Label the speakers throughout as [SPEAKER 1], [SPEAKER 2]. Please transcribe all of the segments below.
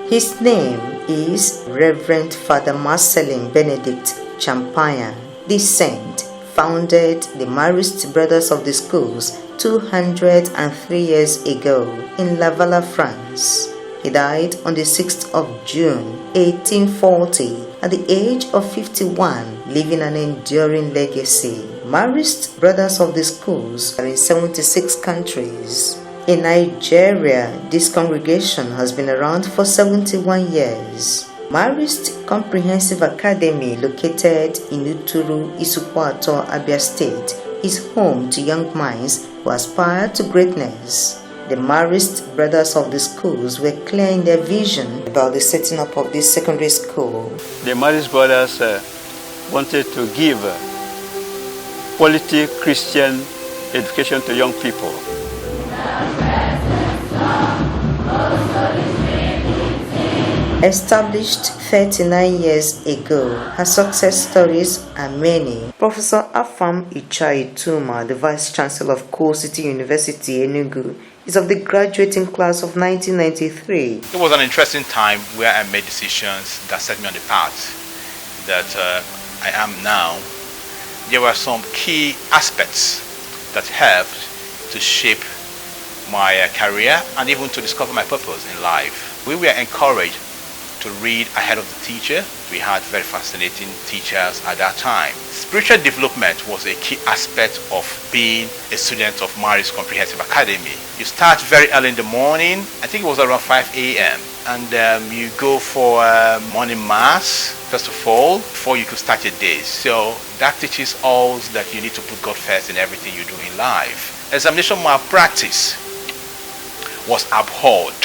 [SPEAKER 1] His name is Reverend Father Marcelin Benedict Champagne. This saint founded the Marist Brothers of the Schools 203 years ago in Laval, France. He died on the 6th of June 1840 at the age of 51, leaving an enduring legacy. Marist Brothers of the Schools are in 76 countries. In Nigeria, this congregation has been around for 71 years. Marist Comprehensive Academy, located in Uturu, Isukwato, Abia State, is home to young minds who aspire to greatness. The Marist Brothers of the Schools were clear in their vision about the setting up of this secondary school.
[SPEAKER 2] The Marist Brothers wanted to give quality Christian education to young people.
[SPEAKER 1] Established 39 years ago, her success stories are many. Professor Afam Ichai-Tuma, the Vice Chancellor of Coal City University, Enugu, is of the graduating class of 1993.
[SPEAKER 3] It was an interesting time where I made decisions that set me on the path that I am now. There were some key aspects that helped to shape my career and even to discover my purpose in life. We were encouraged to read ahead of the teacher. We had very fascinating teachers at that time. Spiritual development was a key aspect of being a student of Marist Comprehensive Academy. You start very early in the morning, I think it was around 5 a.m. and you go for morning mass, first of all, before you could start your day. So that teaches us that you need to put God first in everything you do in life. Examination malpractice was abhorred.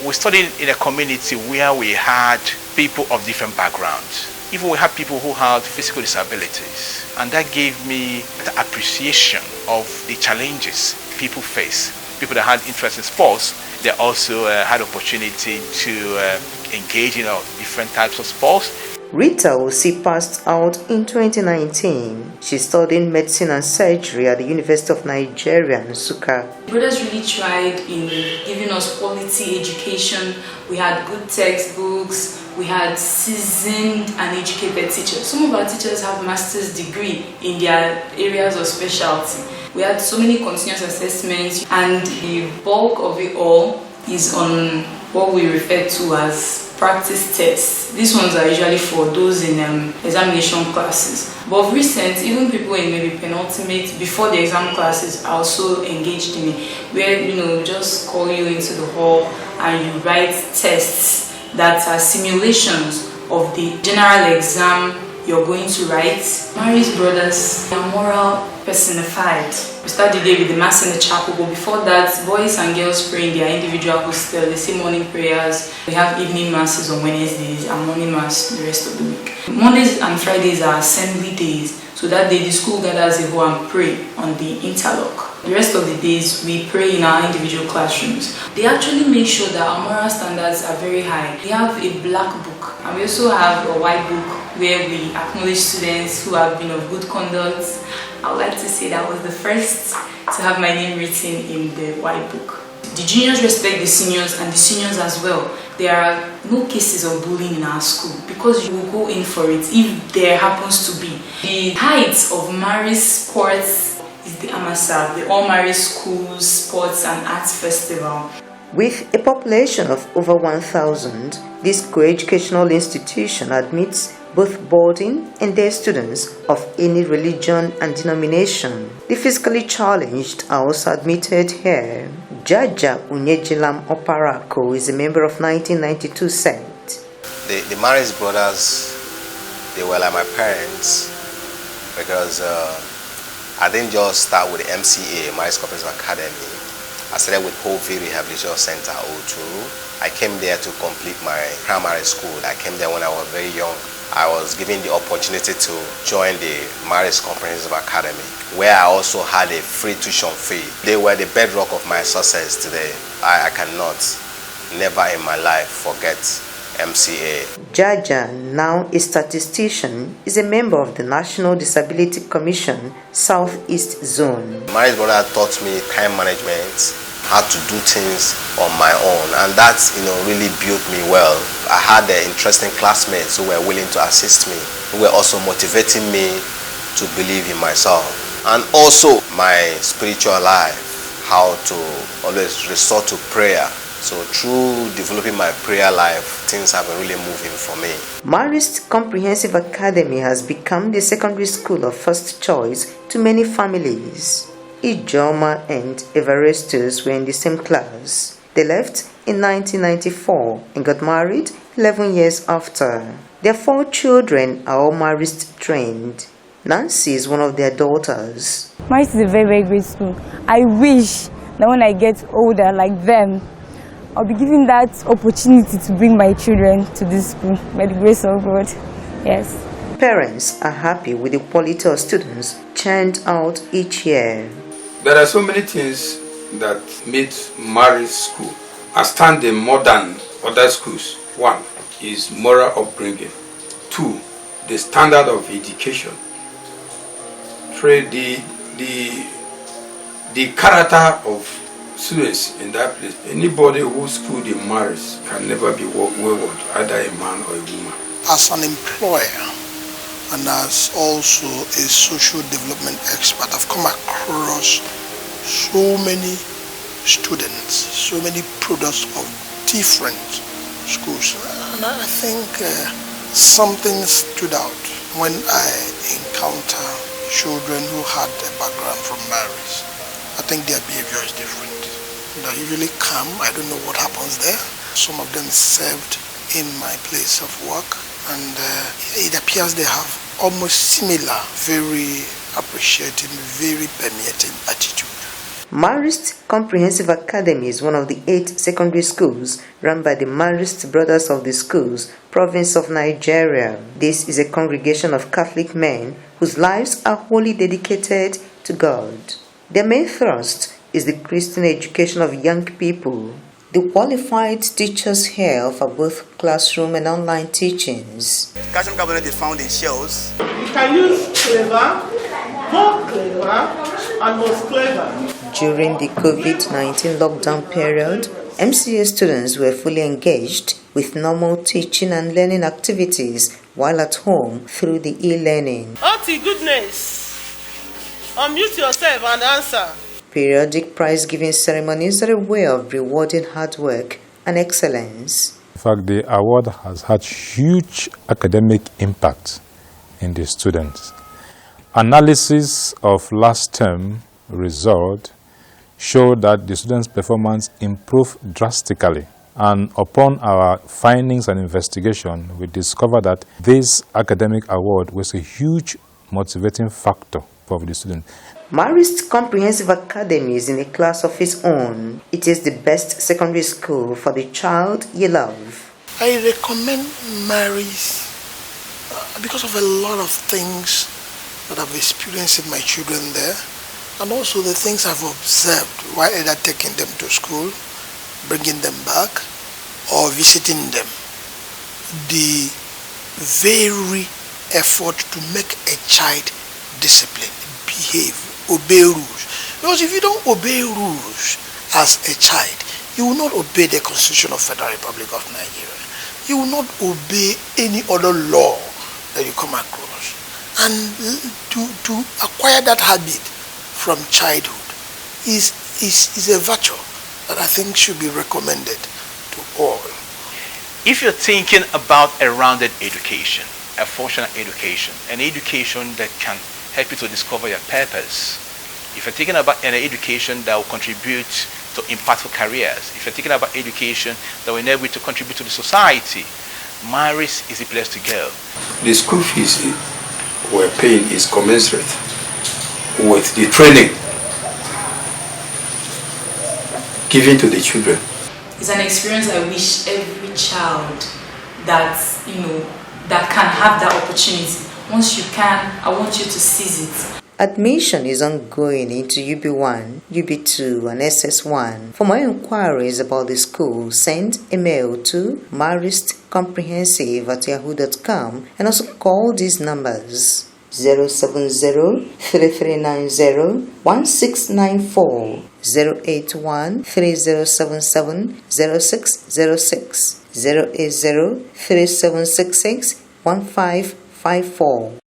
[SPEAKER 3] We studied in a community where we had people of different backgrounds. Even we had people who had physical disabilities. And that gave me the appreciation of the challenges people face. People that had interest in sports, they also had opportunity to engage in different types of sports.
[SPEAKER 1] Rita Osi passed out in 2019. She studied medicine and surgery at the University of Nigeria, Nsukka.
[SPEAKER 4] Brothers really tried in giving us quality education. We had good textbooks, we had seasoned and educated teachers. Some of our teachers have master's degree in their areas of specialty. We had so many continuous assessments, and the bulk of it all is on what we refer to as practice tests. These ones are usually for those in examination classes. But of recent, even people in maybe penultimate, before the exam classes, are also engaged in it, where just call you into the hall and you write tests that are simulations of the general exam you're going to write. Marist Brothers are moral personified. We start the day with the mass in the chapel, but before that, boys and girls pray in their individual hostel. They say morning prayers. We have evening masses on Wednesdays and morning mass the rest of the week. Mondays and Fridays are assembly days, so that day the school gathers a whole and pray on the interlock. The rest of the days we pray in our individual classrooms. They actually make sure that our moral standards are very high. We have a black book, and we also have a white book where we acknowledge students who have been of good conduct. I would like to say that I was the first to have my name written in the white book. The juniors respect the seniors, and the seniors as well. There are no cases of bullying in our school because you will go in for it if there happens to be. The height of Marist Sports is the AMASA, the All Marist Schools Sports and Arts Festival.
[SPEAKER 1] With a population of over 1,000, this co-educational institution admits both boarding and day students of any religion and denomination. The physically challenged are also admitted here. Jaja Unyejilam Oparako is a member of 1992 sect.
[SPEAKER 5] The Marist Brothers, they were like my parents, because I didn't just start with the MCA, Marist Comprehensive Academy. I started with Hope Rehabilitation Center, Oturu. I came there to complete my primary school. I came there when I was very young. I was given the opportunity to join the Marist Comprehensive Academy, where I also had a free tuition fee. They were the bedrock of my success today. I cannot, never in my life, forget MCA.
[SPEAKER 1] Jaja, now a statistician, is a member of the National Disability Commission Southeast Zone.
[SPEAKER 5] Marist Brother taught me time management, how to do things on my own, and that really built me well. I had interesting classmates who were willing to assist me, who were also motivating me to believe in myself, and also my spiritual life, how to always resort to prayer. So through developing my prayer life, things have been really moving for me.
[SPEAKER 1] Marist Comprehensive Academy has become the secondary school of first choice to many families. Ijoma and Everestus were in the same class. They left in 1994 and got married 11 years after. Their 4 children are all Marist trained. Nancy is one of their daughters.
[SPEAKER 6] Marist is a very, very great school. I wish that when I get older like them, I'll be given that opportunity to bring my children to this school by the grace of God. Yes.
[SPEAKER 1] Parents are happy with the quality of students churned out each year.
[SPEAKER 7] There are so many things that made Marist School outstanding more than other schools. 1 is moral upbringing. 2, the standard of education. 3, the character of students in that place. Anybody who schooled in Marist can never be wayward, either a man or a woman.
[SPEAKER 8] As an employer and as also a social development expert, I've come across so many students, so many products of different schools. And I think something stood out when I encounter children who had a background from Marist. I think their behavior is different. They're usually calm. I don't know what happens there. Some of them served in my place of work, and it appears they have almost similar, very appreciating, very permeating attitude.
[SPEAKER 1] Marist Comprehensive Academy is one of the 8 secondary schools run by the Marist Brothers of the Schools, province of Nigeria. This is a congregation of Catholic men whose lives are wholly dedicated to God. Their main thrust is the Christian education of young people. The qualified teachers here offer both classroom and online teachings.
[SPEAKER 9] Calcium carbonate is found in shells.
[SPEAKER 10] You can use clever, more clever, and most clever.
[SPEAKER 1] During the COVID-19 lockdown period, MCA students were fully engaged with normal teaching and learning activities while at home through the e-learning.
[SPEAKER 10] Auntie goodness, unmute yourself and answer.
[SPEAKER 1] Periodic prize-giving ceremonies are a way of rewarding hard work and excellence.
[SPEAKER 11] In fact, the award has had huge academic impact in the students. Analysis of last term result showed that the students' performance improved drastically. And upon our findings and investigation, we discovered that this academic award was a huge motivating factor for the students.
[SPEAKER 1] Marist Comprehensive Academy is in a class of its own. It is the best secondary school for the child you love.
[SPEAKER 8] I recommend Marist because of a lot of things that I've experienced with my children there, and also the things I've observed while either taking them to school, bringing them back, or visiting them. The very effort to make a child disciplined, behave, obey rules. Because if you don't obey rules as a child, you will not obey the Constitution of Federal Republic of Nigeria. You will not obey any other law that you come across. And to acquire that habit from childhood is a virtue that I think should be recommended to all.
[SPEAKER 3] If you're thinking about a rounded education, a functional education, an education that can help you to discover your purpose, if you're thinking about an education that will contribute to impactful careers, if you're thinking about education that will enable you to contribute to the society, Marist is the place to go.
[SPEAKER 7] The school fees we're paying is commensurate with the training given to the children.
[SPEAKER 4] It's an experience I wish every child that can have that opportunity. Once you can, I want you to seize it.
[SPEAKER 1] Admission is ongoing into UB1, UB2 and SS1. For more inquiries about the school, send a mail to maristcomprehensive@yahoo.com and also call these numbers 070-3390-1694, 081-3077-0606, 080-3766-1554.